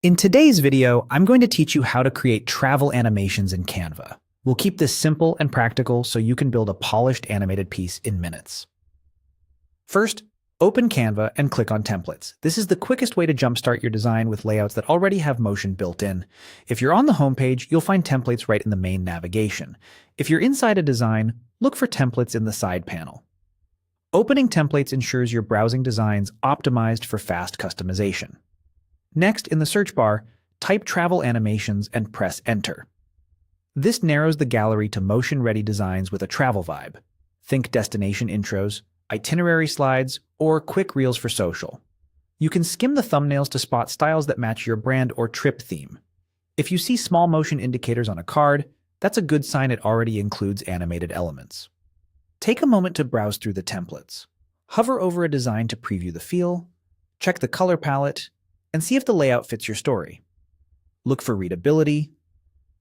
In today's video, I'm going to teach you how to create travel animations in Canva. We'll keep this simple and practical so you can build a polished animated piece in minutes. First, open Canva and click on Templates. This is the quickest way to jumpstart your design with layouts that already have motion built in. If you're on the homepage, you'll find templates right in the main navigation. If you're inside a design, look for templates in the side panel. Opening templates ensures you're browsing designs optimized for fast customization. Next, in the search bar, type travel animations and press enter. This narrows the gallery to motion-ready designs with a travel vibe. Think destination intros, itinerary slides, or quick reels for social. You can skim the thumbnails to spot styles that match your brand or trip theme. If you see small motion indicators on a card, that's a good sign it already includes animated elements. Take a moment to browse through the templates. Hover over a design to preview the feel, check the color palette, and see if the layout fits your story. Look for readability,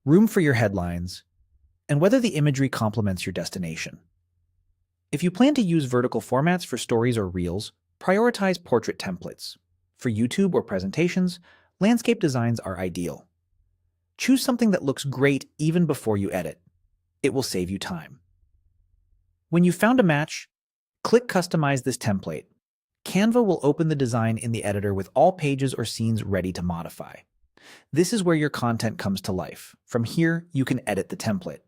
room for your headlines, and whether the imagery complements your destination. If you plan to use vertical formats for stories or reels, prioritize portrait templates. For YouTube or presentations, landscape designs are ideal. Choose something that looks great even before you edit. It will save you time. When you've found a match, click Customize this template. Canva will open the design in the editor with all pages or scenes ready to modify. This is where your content comes to life. From here, you can edit the template.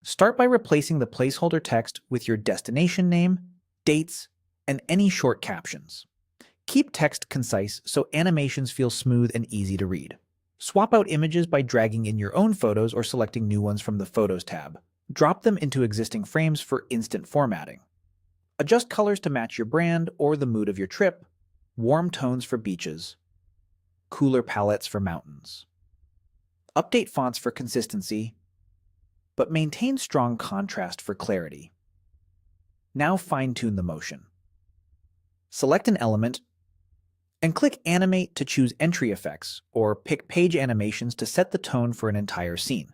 Start by replacing the placeholder text with your destination name, dates, and any short captions. Keep text concise so animations feel smooth and easy to read. Swap out images by dragging in your own photos or selecting new ones from the Photos tab. Drop them into existing frames for instant formatting. Adjust colors to match your brand or the mood of your trip, warm tones for beaches, cooler palettes for mountains. Update fonts for consistency, but maintain strong contrast for clarity. Now fine-tune the motion. Select an element and click Animate to choose entry effects, or pick page animations to set the tone for an entire scene.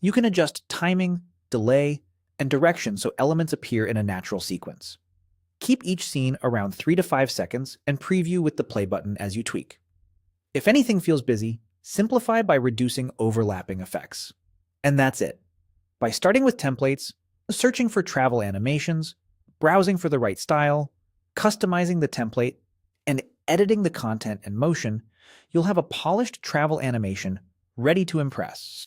You can adjust timing, delay, and direction so elements appear in a natural sequence. Keep each scene around 3 to 5 seconds and preview with the play button as you tweak. If anything feels busy, simplify by reducing overlapping effects. And that's it. By starting with templates, searching for travel animations, browsing for the right style, customizing the template, and editing the content and motion, you'll have a polished travel animation ready to impress.